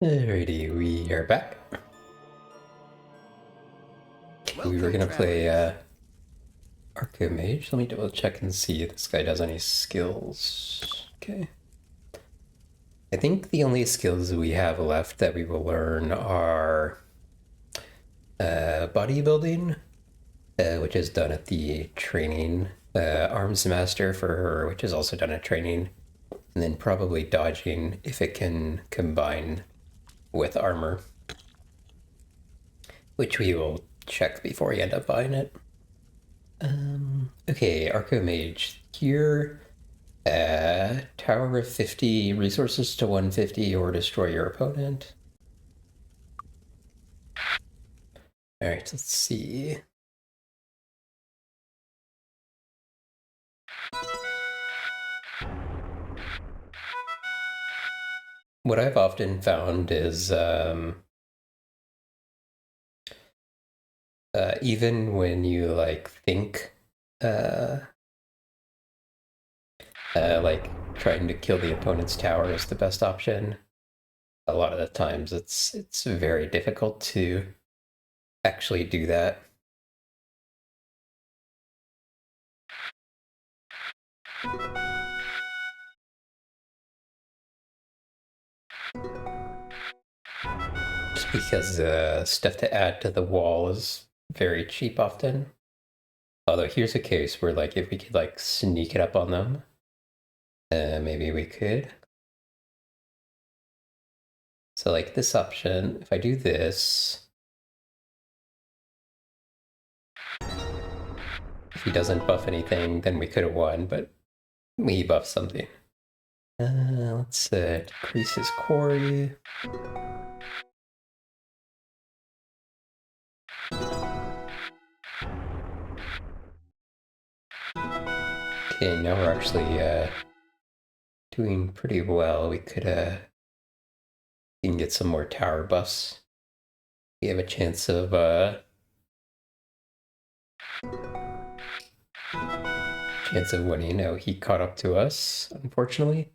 Alrighty, we are back. We were gonna play Archimage. Let me double check and see if this guy does any skills. Okay. I think the only skills we have left that we will learn are bodybuilding, which is done at the training, arms master for her, which is also done at training, and then probably dodging if it can combine with armor, which we will check before we end up buying it. Okay, Archimage. Here, Tower of 50, resources to 150 or destroy your opponent. Alright, let's see. What I've often found is even when you think like trying to kill the opponent's tower is the best option, a lot of the times it's very difficult to actually do that. Just because stuff to add to the wall is very cheap often. Although here's a case where if we could sneak it up on them, maybe we could. So this option, if I do this, if he doesn't buff anything, then we could have won, but we buff something. Let's decrease his quarry. Okay, now we're actually doing pretty well. We could we can get some more tower buffs. We have a chance of winning. No, he caught up to us, unfortunately.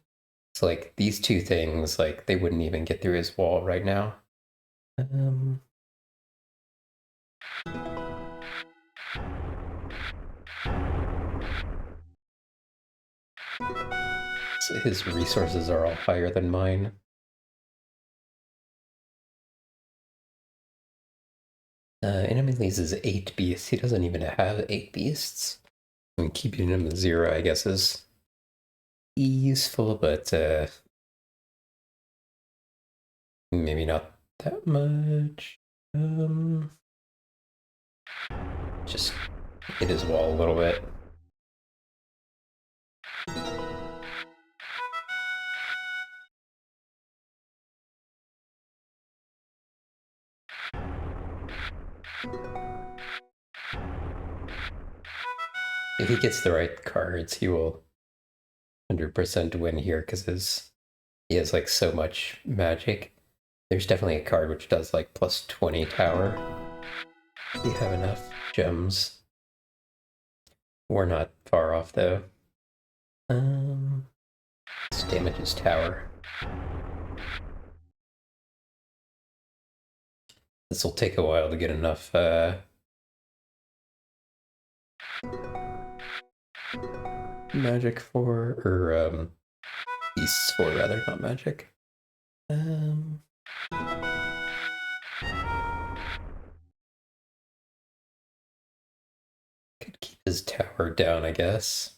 So these two things, they wouldn't even get through his wall right now. So his resources are all higher than mine. Enemy leases 8 beasts. He doesn't even have 8 beasts. I mean, keeping him at 0, I guess, is useful, but maybe not that much. Just hit his wall a little bit. If he gets the right cards, he will 100% win here because he has so much magic. There's definitely a card which does plus 20 tower. If you have enough gems. We're not far off though. Let's damage his tower. This will take a while to get enough magic for, or beasts for rather, not magic. Could keep his tower down, I guess.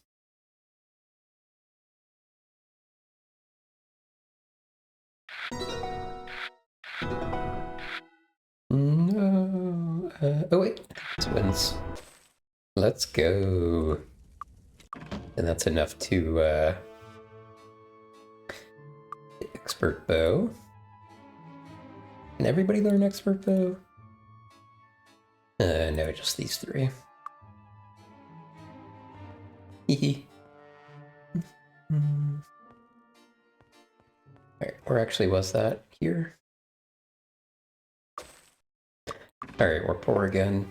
No. Oh wait, this wins. Let's go. And that's enough to expert bow. Can everybody learn expert bow? No, just these 3. Hehe. Alright, where actually was that? Here? Alright, we're poor again.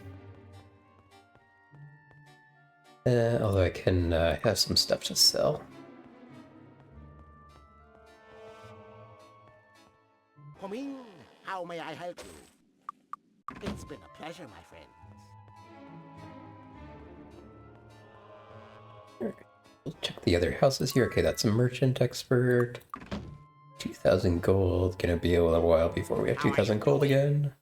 Although I can have some stuff to sell. Coming, how may I help you? It's been a pleasure, my friends. We'll check the other houses here. Okay, that's a merchant expert. 2,000 gold. Gonna be a little while before we have 2,000 gold again.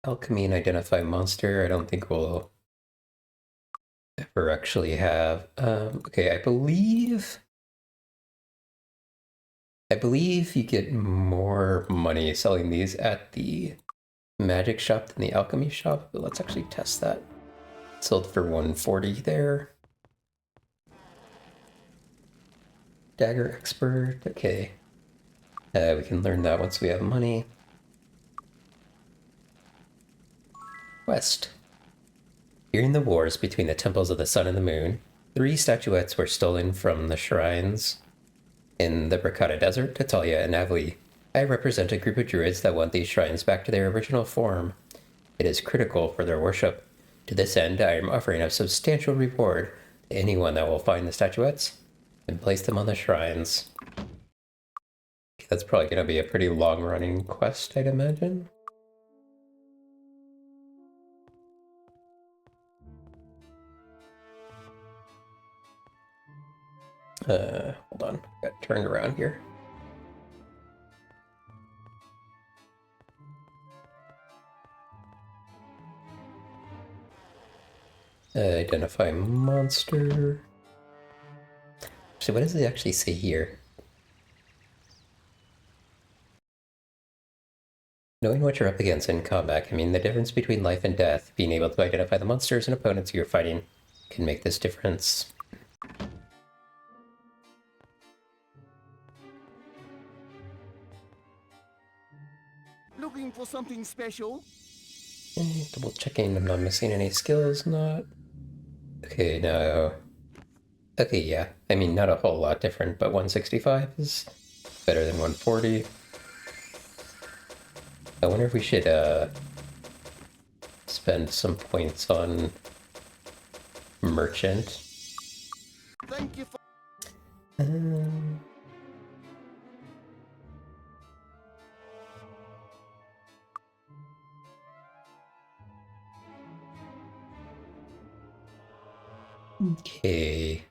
Alchemy and identify monster. I don't think we'll ever actually have. Okay, I believe you get more money selling these at the magic shop than the alchemy shop, but let's actually test that. Sold for 140 there. Dagger expert, okay. We can learn that once we have money. Quest. During the wars between the temples of the sun and the moon, 3 statuettes were stolen from the shrines in the Bracada Desert, Italia, and Avli. I represent a group of druids that want these shrines back to their original form. It is critical for their worship. To this end, I am offering a substantial reward to anyone that will find the statuettes and place them on the shrines. Okay, that's probably going to be a pretty long-running quest, I'd imagine. Hold on, got turned around here. Identify monster. So what does it actually say here? Knowing what you're up against in combat can mean the difference between life and death. Being able to identify the monsters and opponents you're fighting can make this difference. Looking for something special? Double checking I'm not missing any skills, not. Okay, no. Okay, yeah. I mean, not a whole lot different, but 165 is better than 140. I wonder if we should spend some points on merchant. Thank you for... Okay.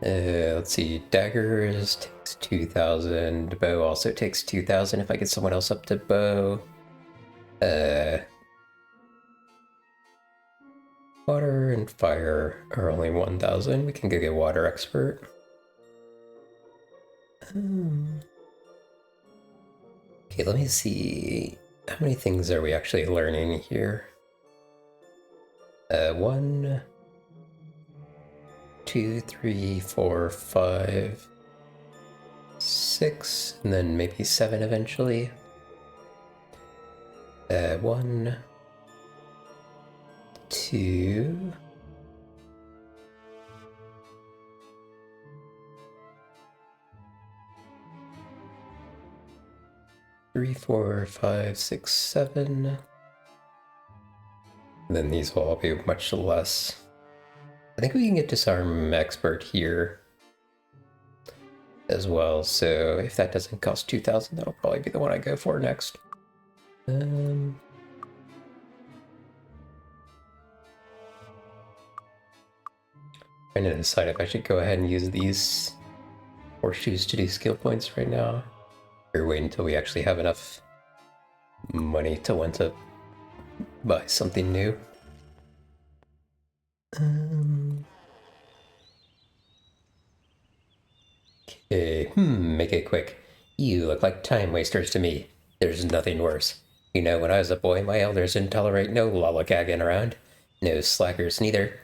Let's see. Daggers takes 2,000. Bow also takes 2,000 if I get someone else up to bow. Water and fire are only 1,000. We can go get water expert. Okay, let me see. How many things are we actually learning here? 1, 2, 3, 4, 5, 6, and then maybe 7 eventually. 1, 2. Three, 4, 5, 6, 7. And then these will all be much less. I think we can get disarm expert here as well. So if that doesn't cost 2,000, that'll probably be the one I go for next. Trying to decide if I should go ahead and use these horseshoes to do skill points right now, or wait until we actually have enough money to want to buy something new. Okay, make it quick. You look like time wasters to me. There's nothing worse. You know, when I was a boy, my elders didn't tolerate no lollygagging around. No slackers neither.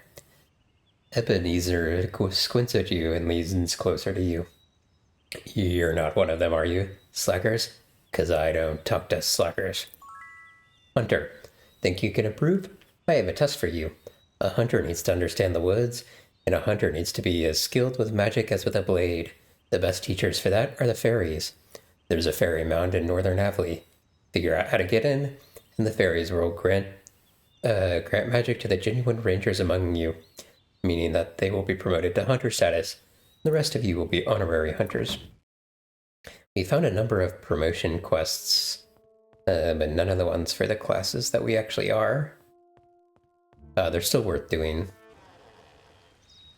Ebenezer squints at you and leans closer to you. You're not one of them, are you? Slackers? 'Cause I don't talk to slackers. Hunter, think you can improve? I have a test for you. A hunter needs to understand the woods, and a hunter needs to be as skilled with magic as with a blade. The best teachers for that are the fairies. There's a fairy mound in northern Avli. Figure out how to get in, and the fairies will grant magic to the genuine rangers among you, meaning that they will be promoted to hunter status. The rest of you will be honorary hunters. We found a number of promotion quests, but none of the ones for the classes that we actually are. They're still worth doing.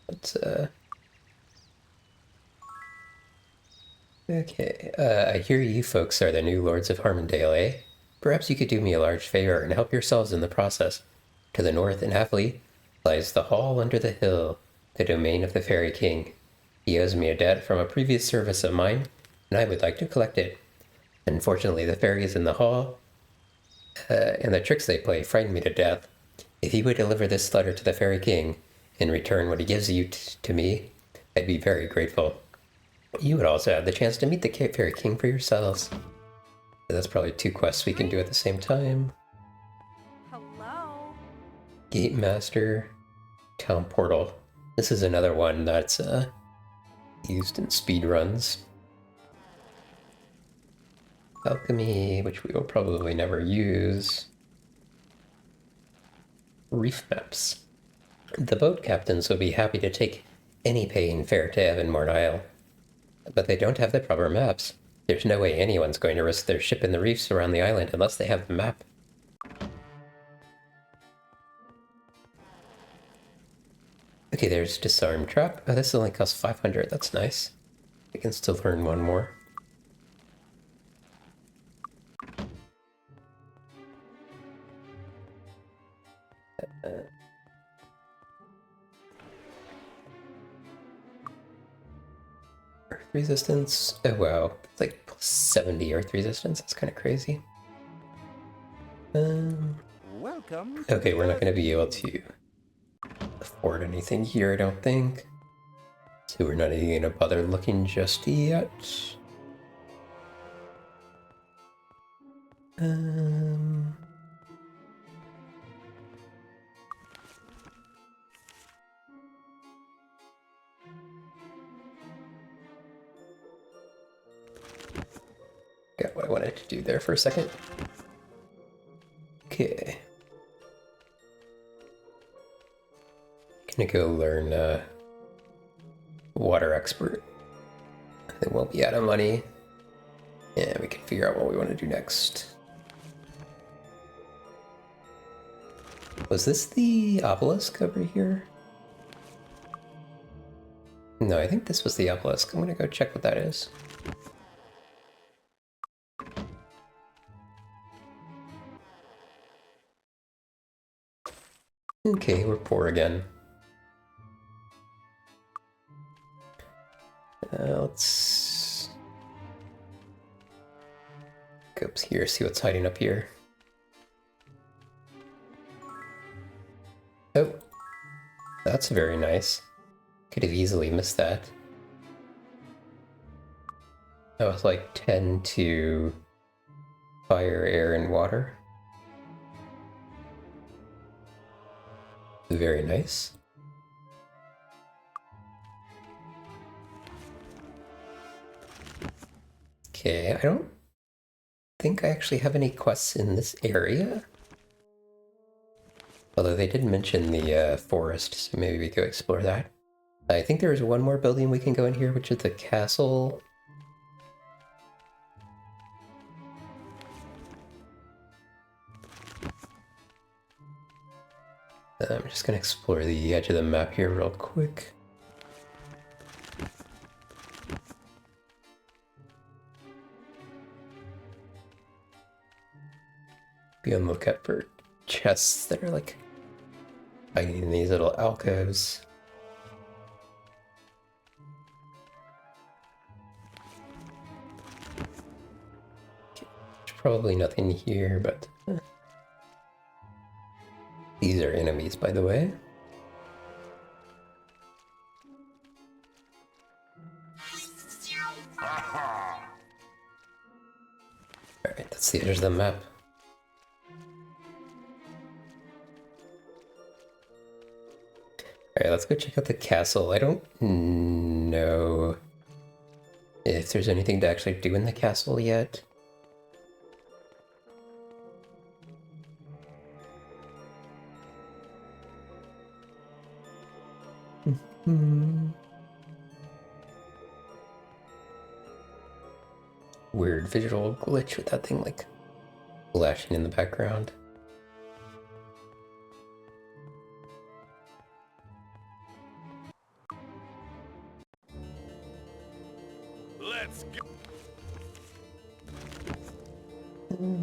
But, okay, I hear you folks are the new Lords of Harmondale, eh? Perhaps you could do me a large favor and help yourselves in the process. To the north in Hafley lies the Hall under the Hill, the domain of the Fairy King. He owes me a debt from a previous service of mine, and I would like to collect it. Unfortunately, the fairies in the hall and the tricks they play frighten me to death. If you would deliver this letter to the Fairy King, in return what he gives you to me, I'd be very grateful. You would also have the chance to meet the Fairy King for yourselves. That's probably 2 quests we can do at the same time. Hello? Gate Master, Town Portal. This is another one that's used in speedruns. Alchemy, which we will probably never use. Reef maps. The boat captains will be happy to take any pay in fare to Evanmore Isle, but they don't have the proper maps. There's no way anyone's going to risk their ship in the reefs around the island unless they have the map. Okay, there's Disarm Trap. Oh, this only costs 500. That's nice. We can still learn one more. Earth resistance. Oh wow, it's like plus 70 earth resistance. That's kind of crazy. Welcome. Okay, we're not going to be able to afford anything here, I don't think. So we're not even going to bother looking just yet. Got what I wanted to do there for a second. Okay. Gonna go learn Water Expert. Then we'll be out of money. And we can figure out what we want to do next. Was this the obelisk over here? No, I think this was the obelisk. I'm gonna go check what that is. Okay, we're poor again. Let's go up here, see what's hiding up here. Oh, that's very nice. Could have easily missed that. That was like 10 to fire, air, and water. Very nice. Okay, I don't think I actually have any quests in this area. Although they did mention the forest, so maybe we go explore that. I think there's one more building we can go in here, which is the castle. I'm just gonna explore the edge of the map here real quick. Be on the lookout for chests that are like hiding in these little alcoves. Okay, there's probably nothing here, but these are enemies, by the way. Alright, that's the edge of the map. Alright, let's go check out the castle. I don't know if there's anything to actually do in the castle yet. weird visual glitch with that thing like flashing in the background. Let's go.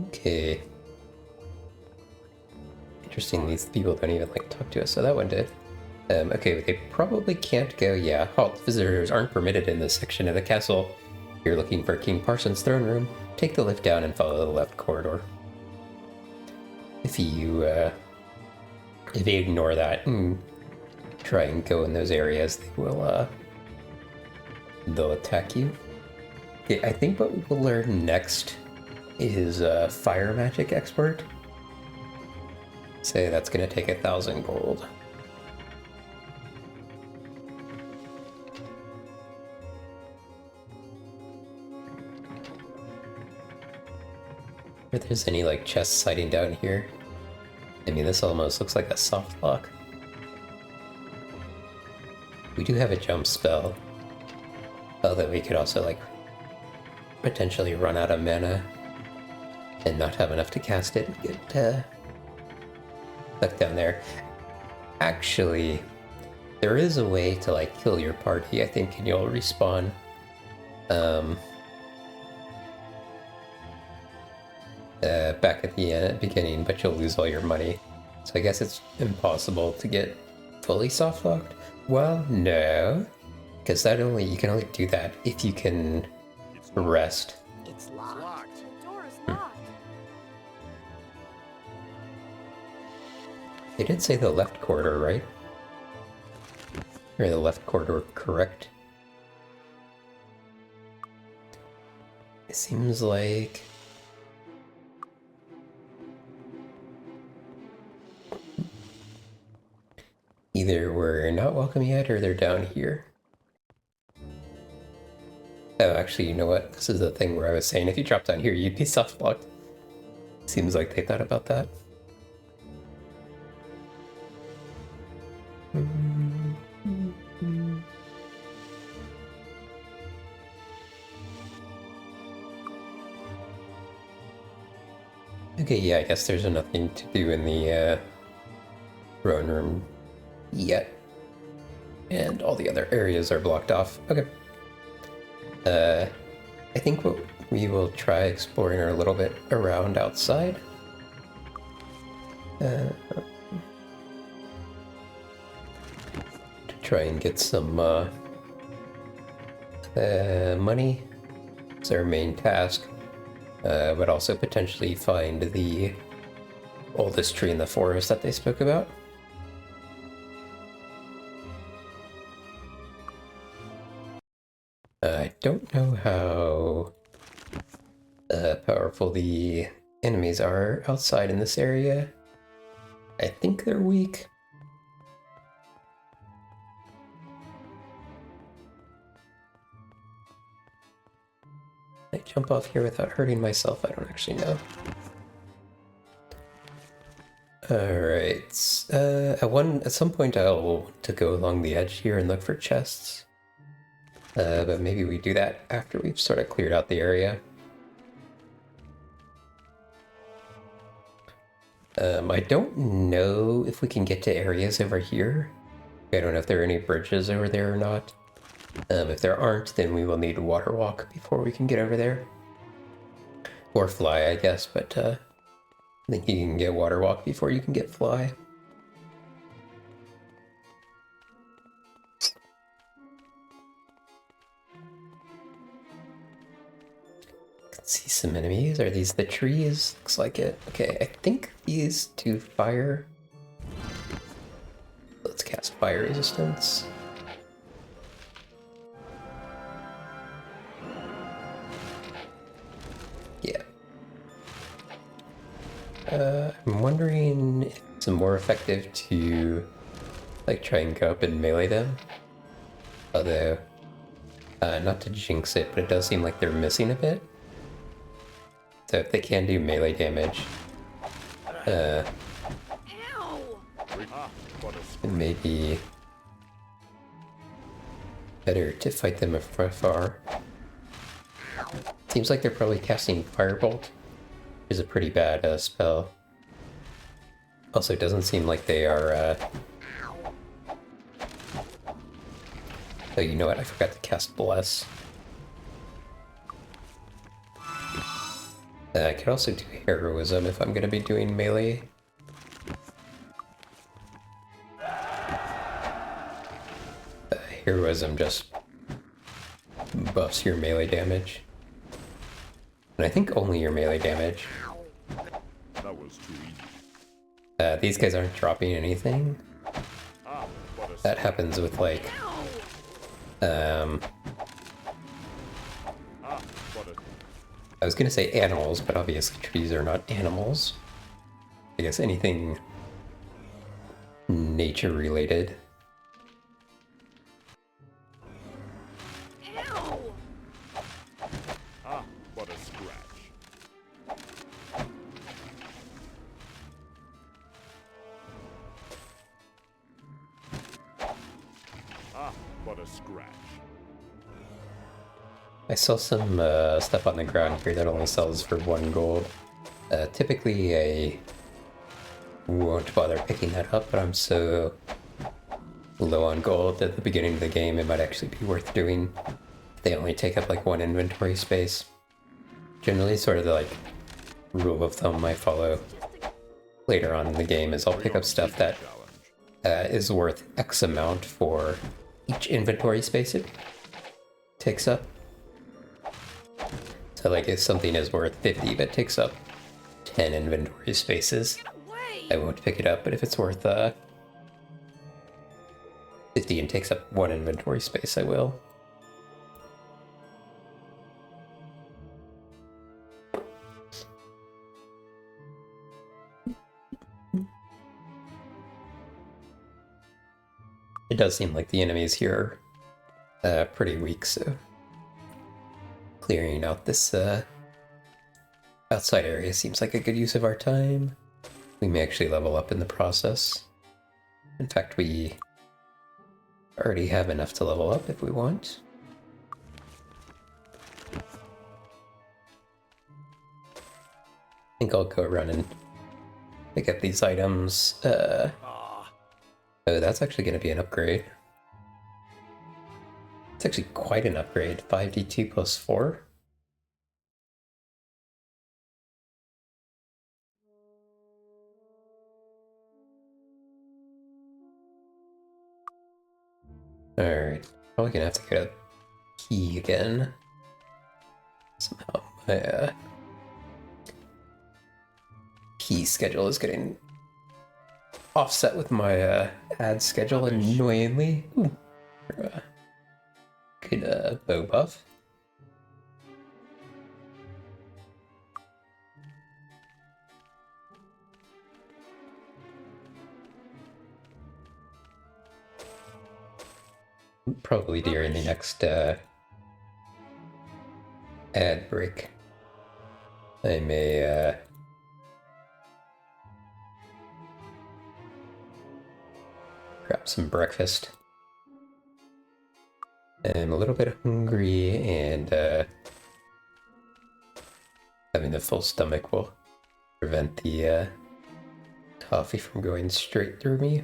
Okay. Interesting, these people don't even like talk to us, so that one did. Okay, they probably can't go, yeah. Halt, visitors aren't permitted in this section of the castle. If you're looking for King Parson's throne room, take the lift down and follow the left corridor. If you ignore that and try and go in those areas, they'll attack you. Okay, I think what we will learn next is fire magic expert. Say that's gonna take 1,000 gold. If there's any like chests hiding down here. I mean, this almost looks like a soft lock. We do have a jump spell. Although we could also like potentially run out of mana and not have enough to cast it and get stuck down there. Actually, there is a way to like kill your party, I think, and you'll respawn. Back at the beginning, but you'll lose all your money. So I guess it's impossible to get fully soft locked. Well, no, because you can only do that if you can rest. It's locked. Locked. The door is locked. They did say the left corridor, right? Or the left corridor, correct? It seems like either we're not welcome yet or they're down here. Oh, actually, you know what? This is the thing where I was saying if you drop down here, you'd be soft locked. Seems like they thought about that. Okay, yeah, I guess there's nothing to do in the throne room yet. And all the other areas are blocked off. Okay. I think what we will try exploring are a little bit around outside. To try and get some money. It's our main task. But also potentially find the oldest tree in the forest that they spoke about. I don't know how powerful the enemies are outside in this area. I think they're weak. I jump off here without hurting myself? I don't actually know. Alright, at some point I'll want to go along the edge here and look for chests. But maybe we do that after we've sort of cleared out the area. I don't know if we can get to areas over here. I don't know if there are any bridges over there or not. If there aren't, then we will need water walk before we can get over there. Or fly, I guess, but I think you can get water walk before you can get fly. Can see some enemies. Are these the trees? Looks like it. Okay, I think these do fire. Let's cast fire resistance. Yeah. I'm wondering if it's more effective to like try and go up and melee them. Although, not to jinx it, but it does seem like they're missing a bit. So if they can do melee damage, Ow! it may be better to fight them from afar. Seems like they're probably casting Firebolt, which is a pretty bad spell. Also, it doesn't seem like they are... Oh, you know what? I forgot to cast Bless. I could also do Heroism if I'm going to be doing melee. Heroism just buffs your melee damage. And I think only your melee damage. That was too easy. These guys aren't dropping anything. What a That happens with like... what I was gonna say animals, but obviously trees are not animals. I guess anything nature related. what a scratch. What a scratch. I saw some stuff on the ground here that only sells for 1 gold. Typically I won't bother picking that up, but I'm so low on gold at the beginning of the game it might actually be worth doing. They only take up like 1 inventory space. Generally sort of the like rule of thumb I follow later on in the game is I'll pick up stuff that is worth X amount for each inventory space it takes up. So like if something is worth 50 but takes up 10 inventory spaces, I won't pick it up, but if it's worth 50 and takes up 1 inventory space, I will. It does seem like the enemies here are pretty weak, so clearing out this outside area seems like a good use of our time. We may actually level up in the process. In fact, we already have enough to level up if we want. I think I'll go around and pick up these items. Oh, that's actually going to be an upgrade. It's actually quite an upgrade. 5d2 plus 4. Alright, probably gonna have to get a key again. Somehow my key schedule is getting offset with my ad schedule annoyingly. Ooh. Good bow buff. Probably during the next ad break, I may grab some breakfast. I'm a little bit hungry, and having a full stomach will prevent the coffee from going straight through me.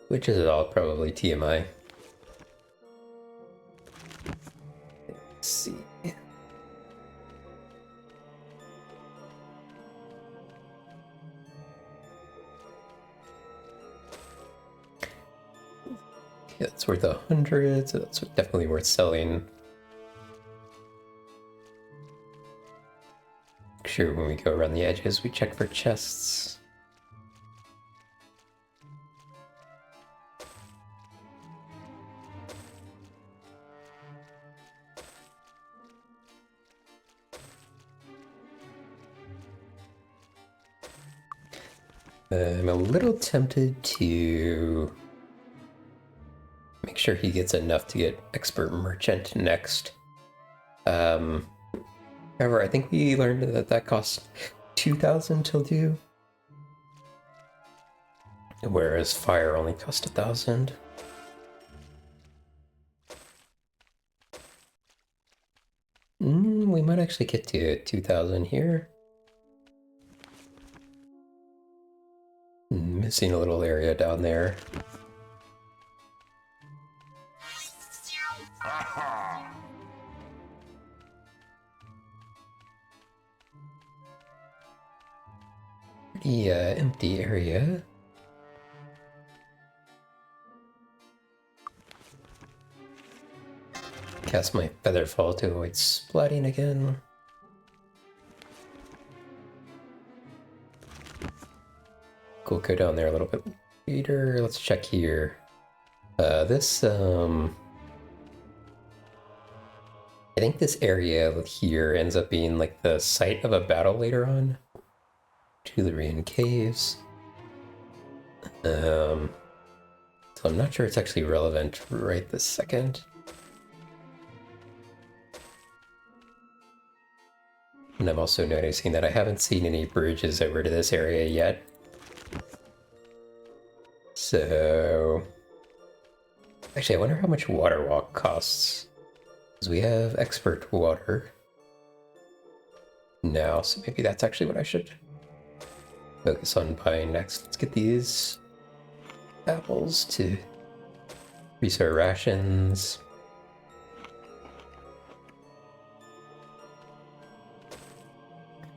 Which is all probably TMI. Let's see. Yeah, it's worth 100, so that's definitely worth selling. Make sure when we go around the edges, we check for chests. I'm a little tempted to make sure he gets enough to get Expert Merchant next. However, I think we learned that that costs 2,000 to do. Whereas fire only cost 1,000. We might actually get to 2,000 here. Missing a little area down there. Pretty empty area. Cast my Featherfall to avoid splatting again. Cool, go down there a little bit later. Let's check here. I think this area here ends up being like the site of a battle later on. Tularean caves. So I'm not sure it's actually relevant right this second. And I'm also noticing that I haven't seen any bridges over to this area yet. So... Actually, I wonder how much water walk costs. Because we have expert water now, so maybe that's actually what I should focus on buying next. Let's get these apples to increase our rations.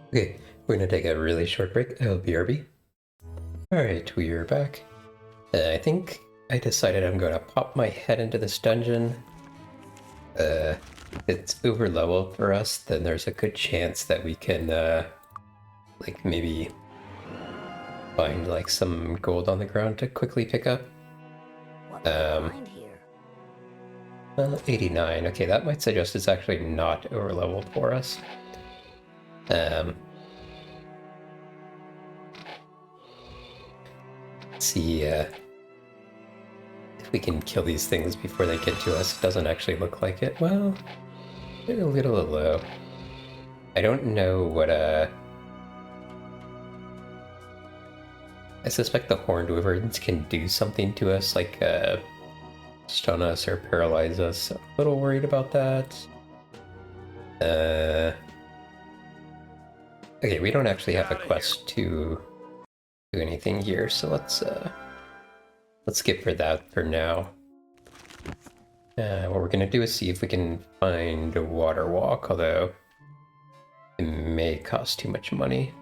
Okay, we're gonna take a really short break. BRB. Alright, we are back. I think I decided I'm gonna pop my head into this dungeon. It's over level for us, then there's a good chance that we can, like, maybe find, like, some gold on the ground to quickly pick up. What will we find here? 89. Okay, that might suggest it's actually not over leveled for us. Let's see if we can kill these things before they get to us. It doesn't actually look like it. Well, they're a little low. I don't know what I suspect the horned wyverns can do something to us, like stun us or paralyze us. I'm a little worried about that. Okay, we don't actually have a quest to do anything here, so let's skip for that for now. What we're gonna do is see if we can find a water walk, although it may cost too much money.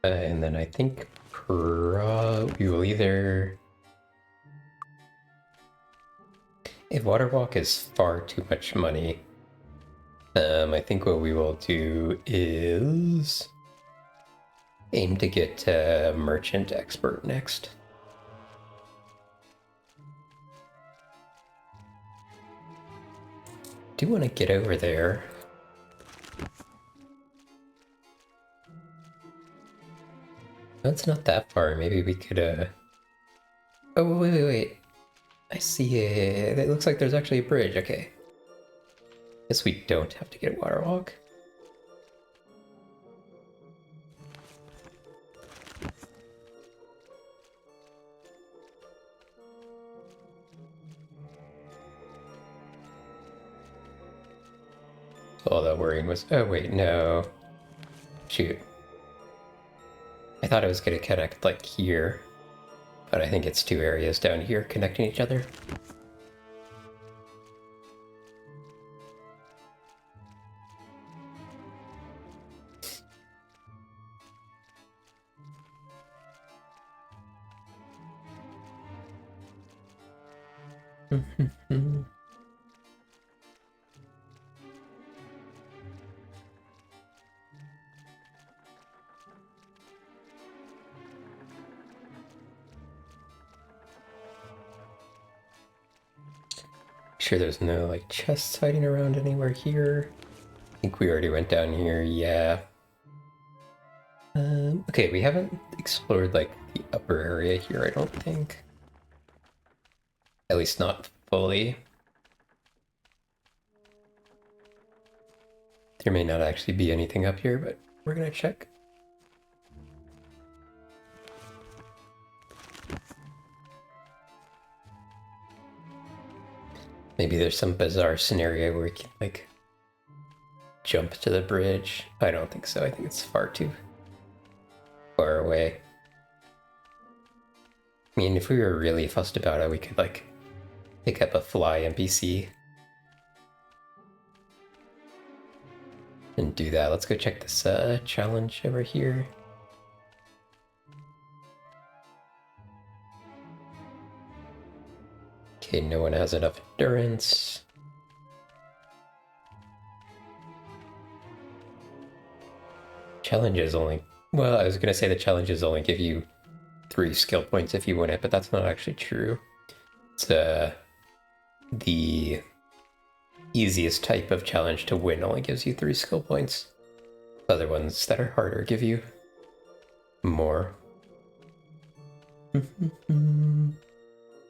And then I think we will either... If water walk is far too much money, I think what we will do is aim to get merchant expert next. Do want to get over there. That's not that far. Maybe we could Oh, wait. I see it. It looks like there's actually a bridge. Okay. Guess we don't have to get water walk. All that worrying was... Oh, wait, no. Shoot. I thought it was going to connect, like, here. But I think it's two areas down here connecting each other. Sure there's no like chests hiding around anywhere here. I think we already went down here, yeah. Okay, we haven't explored like the upper area here, I don't think. At least not fully. There may not actually be anything up here, but we're gonna check. Maybe there's some bizarre scenario where we can, like, jump to the bridge. I don't think so. I think it's far too far away. I mean, if we were really fussed about it, we could, like, pick up a fly NPC and do that. Let's go check this challenge over here. Okay, no one has enough endurance. Challenges only... Well, I was going to say the challenges only give you 3 skill points if you win it, but that's not actually true. It's the easiest type of challenge to win only gives you 3 skill points. Other ones that are harder give you more.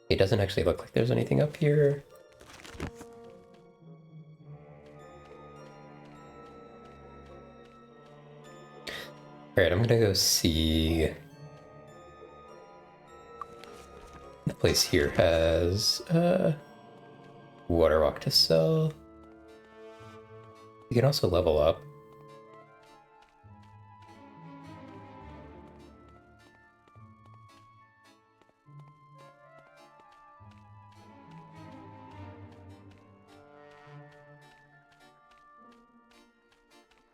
It doesn't actually look like there's anything up here. Alright, I'm gonna go see... The place here has water rock to sell. You can also level up.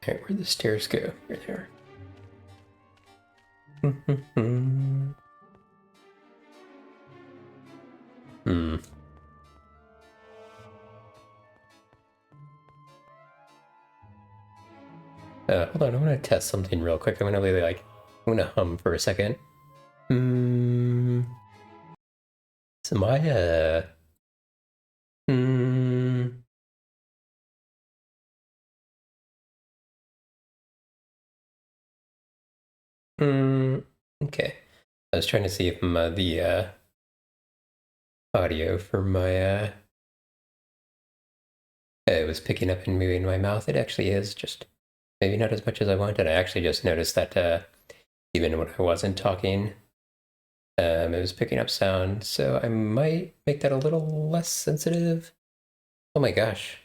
Alright, where'd the stairs go? Here they are. Hold on, I'm gonna test something real quick. I'm gonna hum for a second. So my, okay. I was trying to see if the audio for my it was picking up and moving my mouth. It actually is, just maybe not as much as I wanted. I actually just noticed that even when I wasn't talking, it was picking up sound, so I might make that a little less sensitive. Oh my gosh.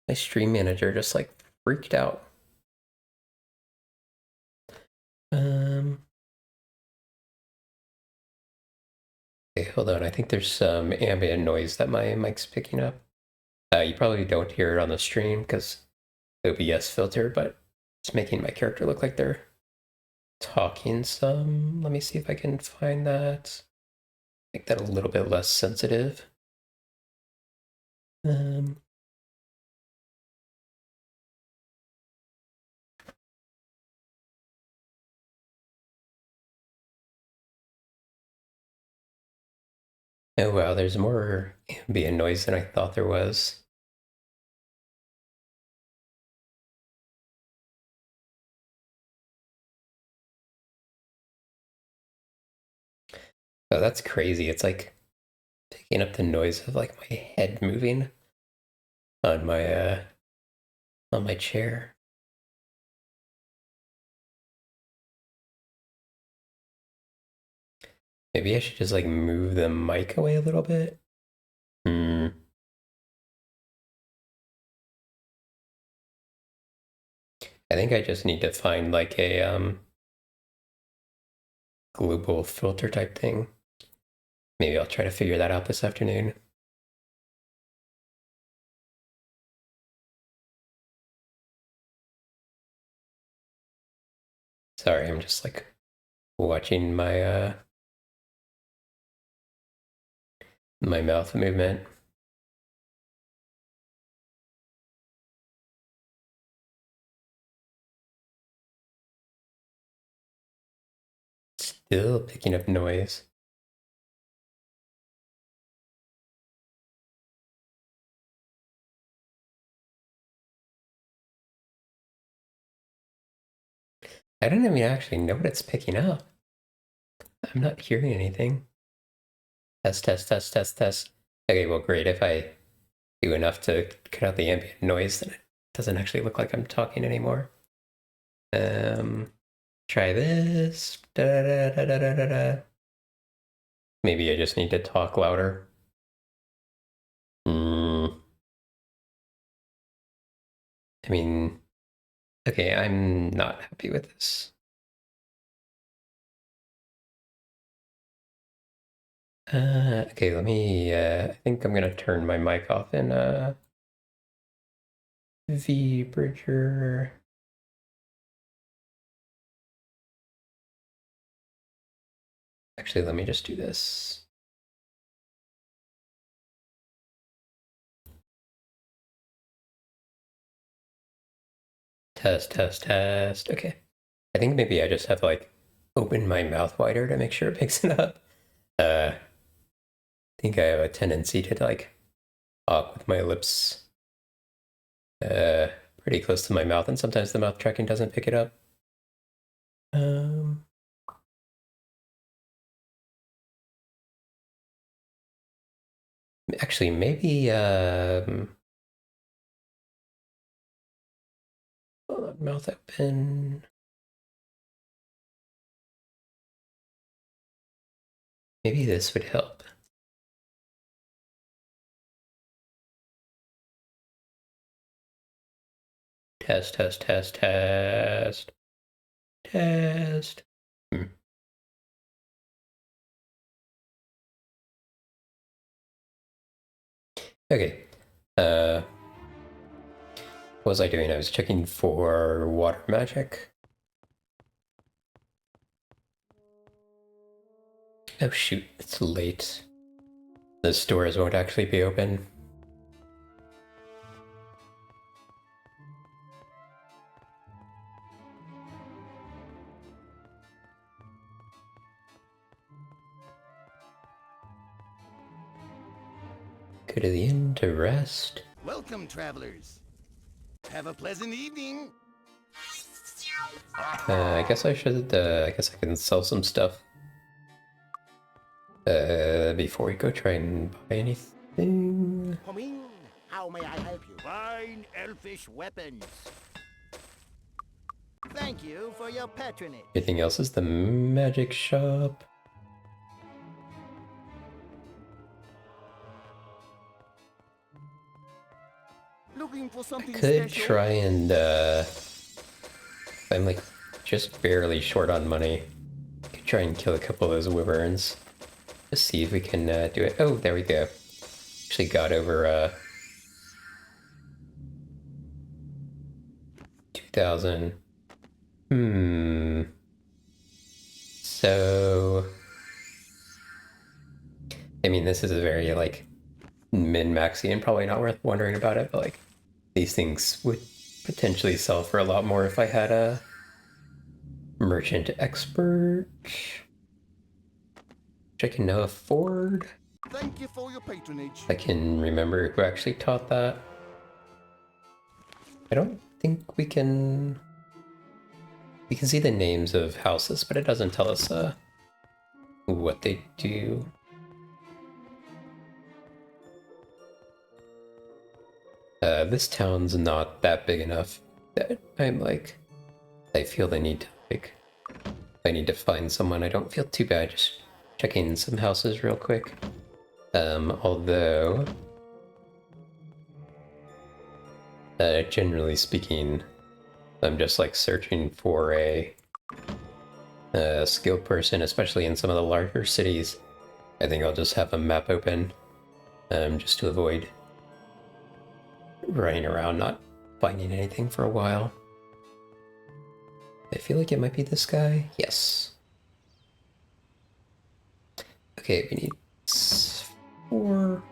My stream manager just like freaked out. Okay, hold on. I think there's some ambient noise that my mic's picking up. You probably don't hear it on the stream because OBS filter, but it's making my character look like they're talking some. Let me see if I can find that. Make that a little bit less sensitive. Oh wow, there's more ambient noise than I thought there was. Oh, that's crazy. It's like picking up the noise of like my head moving on my chair. Maybe I should just like move the mic away a little bit. I think I just need to find like a global filter type thing. Maybe I'll try to figure that out this afternoon. Sorry, I'm just like watching my my mouth movement. Still picking up noise. I don't even actually know what it's picking up. I'm not hearing anything. Test, test, test, test, test. Okay, well, great. If I do enough to cut out the ambient noise, then doesn't actually look like I'm talking anymore. Try this. Da, da, da, da, da, da, da. Maybe I just need to talk louder. I mean, okay, I'm not happy with this. Okay, let me, I think I'm gonna turn my mic off in, V-Bridger. Actually, let me just do this. Test, test, test. Okay. I think maybe I just have to, like, open my mouth wider to make sure it picks it up. I think I have a tendency to, like, talk with my lips pretty close to my mouth, and sometimes the mouth tracking doesn't pick it up. Actually, maybe, hold on, mouth open. Maybe this would help. Test, test, test, test. Test. Okay. What was I doing? I was checking for water magic. Oh shoot, it's late. The stores won't actually be open. Go to the inn to rest. Welcome, travelers. Have a pleasant evening. I guess I should, I guess I can sell some stuff. Before we go try and buy anything. Come in. How may I help you? Fine elfish weapons. Thank you for your patronage. Anything else is the magic shop. Looking for something Could special? try and, I'm like just barely short on money. Could try and kill a couple of those wyverns. Let's see if we can do it. Oh, there we go. Actually got over 2,000. So, I mean, this is a very like min-maxy and probably not worth wondering about it, but like these things would potentially sell for a lot more if I had a merchant expert, which I can now afford. Thank you for your patronage. I can remember who actually taught that. I don't think we can... We can see the names of houses, but it doesn't tell us what they do. This town's not that big enough that I'm like... I feel the need to, like... I need to find someone. I don't feel too bad just checking some houses real quick. Although... generally speaking, I'm just like searching for a skilled person, especially in some of the larger cities. I think I'll just have a map open, just to avoid running around not finding anything for a while. I feel like it might be this guy. Yes. Okay, we need 4.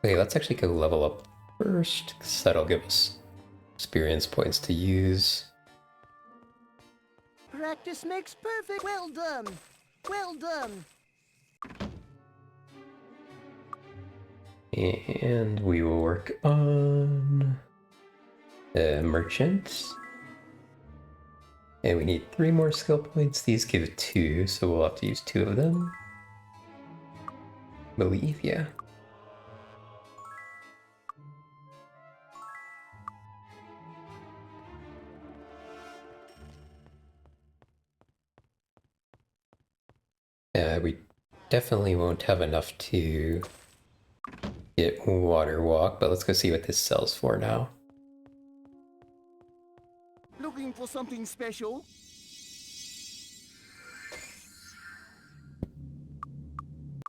Okay, let's actually go level up first, because that'll give us experience points to use. Practice makes perfect. Well done. Well done. And we will work on merchant. And we need 3 more skill points. These give 2, so we'll have to use 2 of them. Believe, yeah. We definitely won't have enough to get Water Walk, but let's go see what this sells for now. Looking for something special?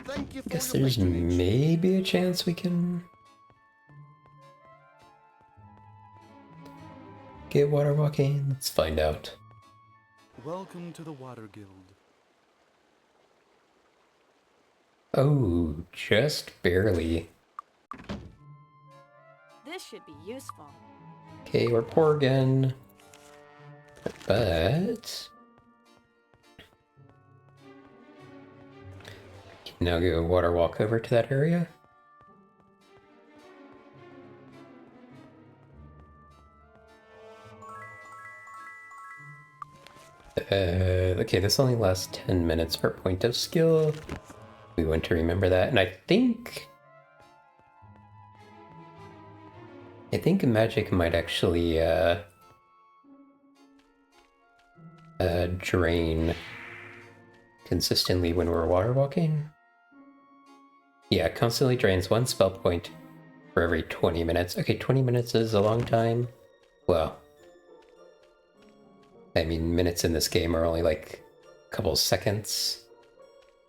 Thank you for Guess your there's patronage. maybe a chance we can get Water Walking. Let's find out. Welcome to the Water Guild. Oh, just barely. This should be useful. Okay, we're poor again. But can now go Water Walk over to that area. Okay, this only lasts 10 minutes per point of skill. We want to remember that, and I think magic might actually drain consistently when we're water walking. Yeah, constantly drains 1 spell point for every 20 minutes. Okay, 20 minutes is a long time. Well, I mean, minutes in this game are only like a couple seconds.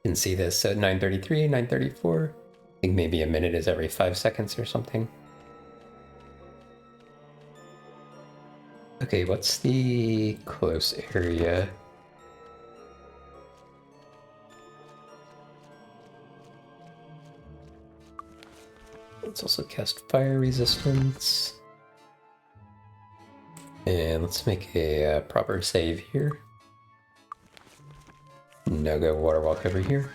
You can see this at 9:33, 9:34. I think maybe a minute is every 5 seconds or something. Okay, what's the close area? Let's also cast fire resistance. And let's make a proper save here. Now go water walk over here.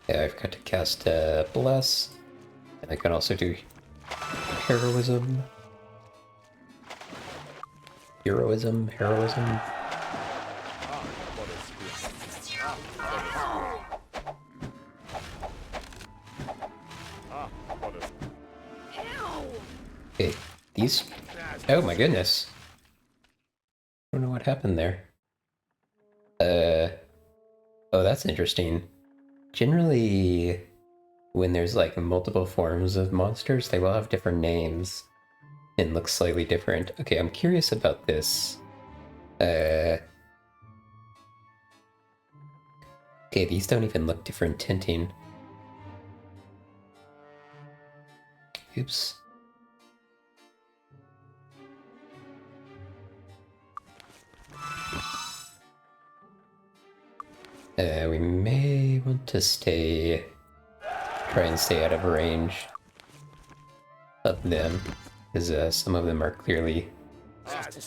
Yeah, I've got to cast Bless. And I can also do Heroism. Heroism. What a scratch. What a Okay, these... Oh my goodness. I don't know what happened there. Oh, that's interesting. Generally, when there's like multiple forms of monsters, they will have different names and look slightly different. Okay, I'm curious about this. Okay, these don't even look different tinting. Oops. We may want to try and stay out of range of them, because some of them are clearly...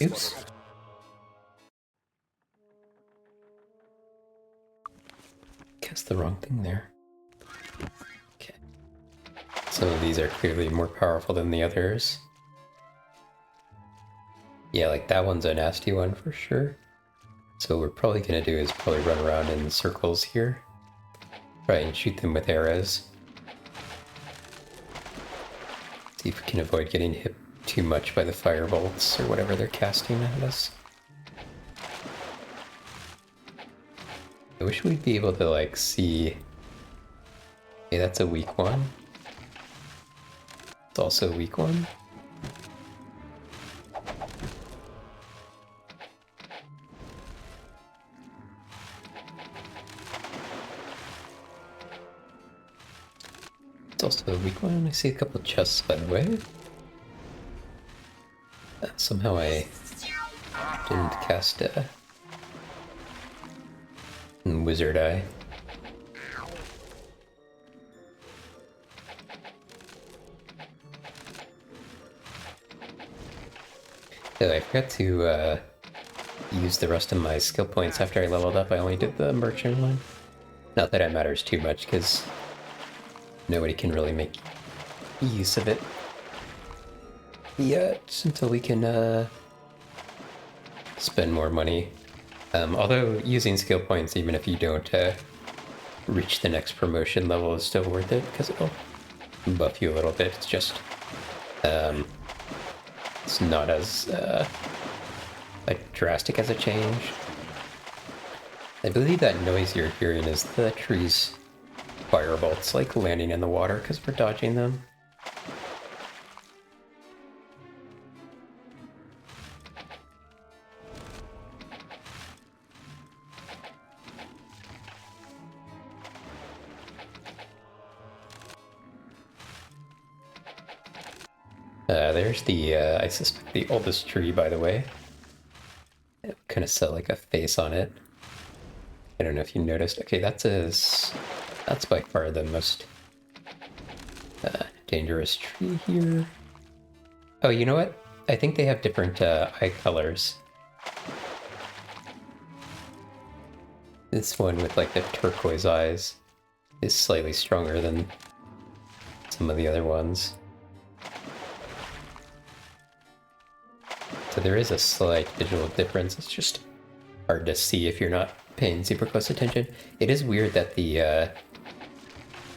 Oops. Cast the wrong thing there. Okay. Some of these are clearly more powerful than the others. Yeah, like that one's a nasty one for sure. So what we're probably going to do is probably run around in circles here. Try and shoot them with arrows. See if we can avoid getting hit too much by the fire bolts or whatever they're casting at us. I wish we'd be able to like see... Okay, that's a weak one. It's also a weak one. It's also a weak one. I see a couple of chests, by the way. Somehow I didn't cast a Wizard Eye. Oh, I forgot to use the rest of my skill points after I leveled up. I only did the merchant one. Not that it matters too much, because nobody can really make use of it yet until we can spend more money. Although using skill points, even if you don't reach the next promotion level, is still worth it because it'll buff you a little bit. It's just it's not as like drastic as a change. I believe that noise you're hearing is the trees' firebolts like landing in the water because we're dodging them. There's the, I suspect the oldest tree, by the way. It kind of set like a face on it. I don't know if you noticed. Okay, that's by far the most dangerous tree here. Oh, you know what? I think they have different eye colors. This one with like the turquoise eyes is slightly stronger than some of the other ones. So there is a slight visual difference. It's just hard to see if you're not paying super close attention. It is weird that the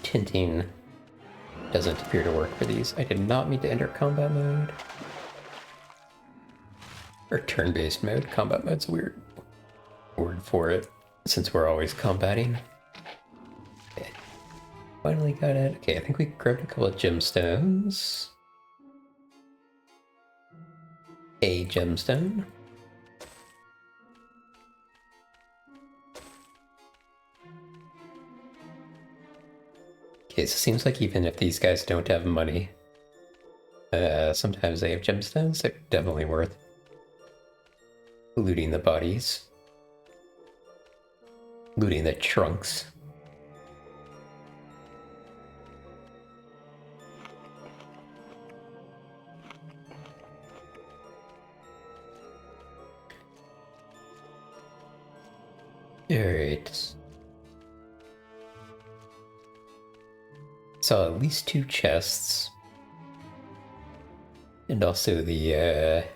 tinting doesn't appear to work for these. I did not mean to enter combat mode. Or turn-based mode. Combat mode's a weird word for it, since we're always combating. Okay. Finally got it. Okay, I think we grabbed a couple of gemstones. A gemstone. Okay, so it seems like even if these guys don't have money, sometimes they have gemstones. They're definitely worth looting the bodies. Looting the trunks. Alright. Saw at least 2 chests. And also the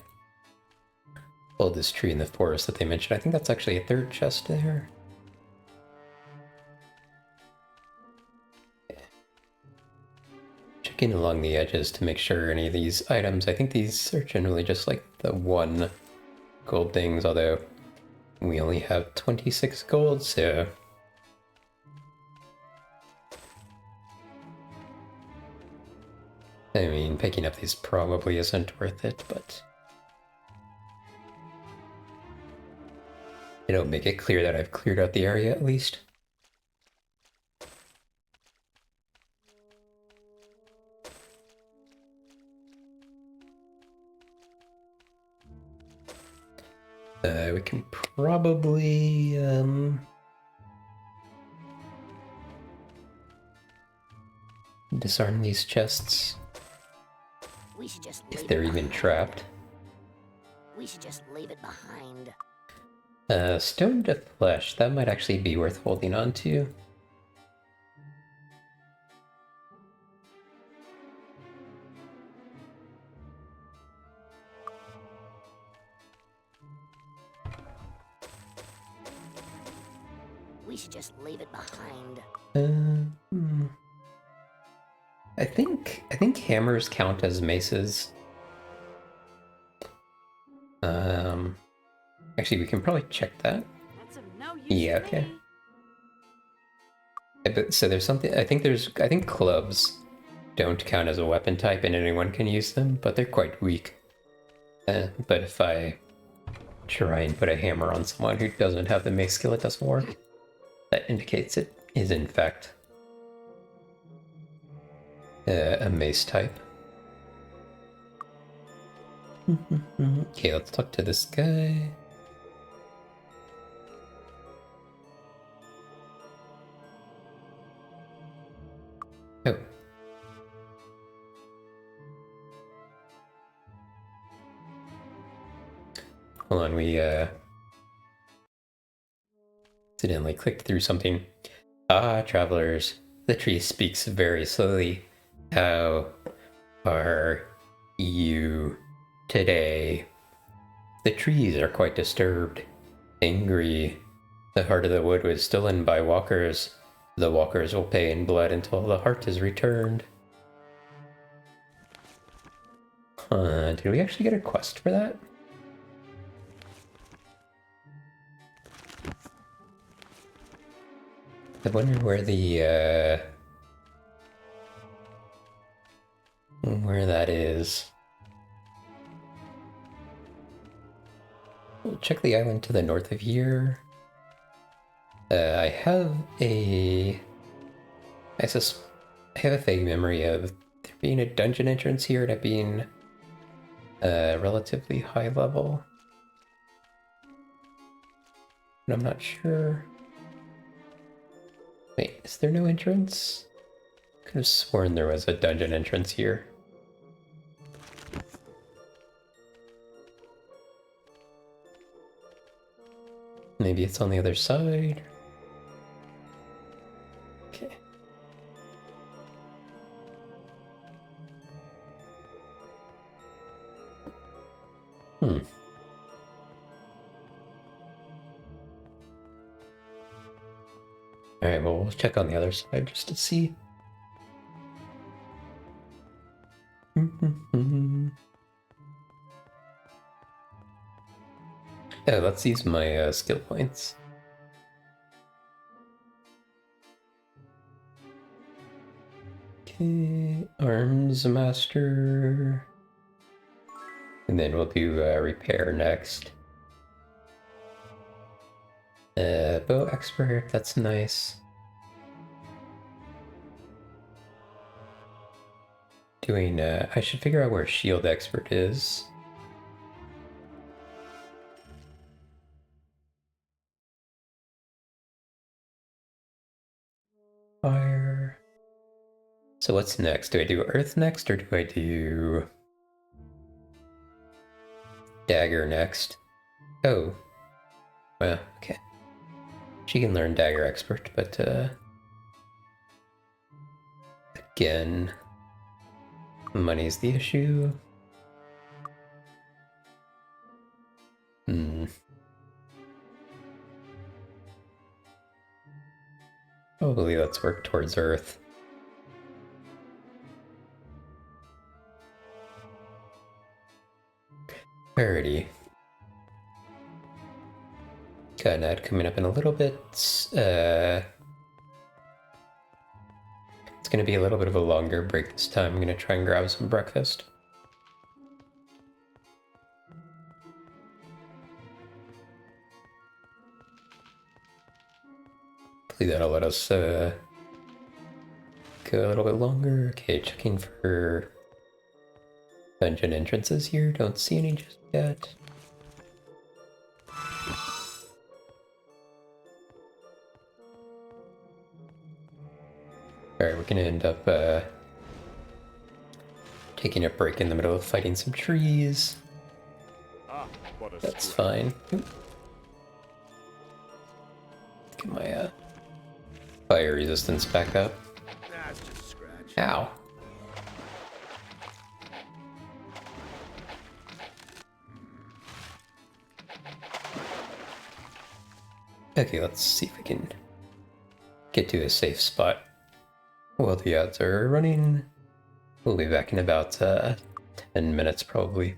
oldest tree in the forest that they mentioned. I think that's actually a 3rd chest there. Checking along the edges to make sure any of these items, I think these are generally just like the 1 gold things, although we only have 26 gold, so I mean, picking up these probably isn't worth it, but it'll make it clear that I've cleared out the area at least. We can probably disarm these chests We should just if leave they're it even behind. trapped. We should just leave it behind. Stone to flesh, that might actually be worth holding on to. We should just leave it behind. I think hammers count as maces. Actually, we can probably check that. That's of no use Yeah, to okay. me. So there's something. I think clubs don't count as a weapon type, and anyone can use them, but they're quite weak. But if I try and put a hammer on someone who doesn't have the mace skill, it doesn't work. That indicates it is in fact a mace type. Okay, let's talk to this guy. Oh. Hold on, we accidentally clicked through something. Ah, travelers, the tree speaks very slowly. How are you today? The trees are quite disturbed, angry. The heart of the wood was stolen by walkers. The walkers will pay in blood until the heart is returned. Did we actually get a quest for that? I wonder where the, where that is. We'll check the island to the north of here. I have a... I have a vague memory of there being a dungeon entrance here and it being relatively high level. But I'm not sure. Wait, is there no entrance? Could have sworn there was a dungeon entrance here. Maybe it's on the other side. Okay. Alright, well, we'll check on the other side just to see. Yeah, let's use my skill points. Okay, arms master. And then we'll do repair next. Bow expert, that's nice. Doing, I should figure out where shield expert is. Fire. So what's next? Do I do earth next or do I do dagger next? Oh. Well, okay. She can learn dagger expert, but again, money's the issue. Probably let's work towards earth. Parity. Got an ad coming up in a little bit. It's gonna be a little bit of a longer break this time. I'm gonna try and grab some breakfast. Hopefully that'll let us go a little bit longer. Okay, checking for dungeon entrances here. Don't see any just yet. Alright, we're gonna end up taking a break in the middle of fighting some trees. That's fine. Oop. Get my fire resistance back up. That's just a scratch. Ow. Okay, let's see if we can get to a safe spot. While the ads are running, we'll be back in about 10 minutes probably.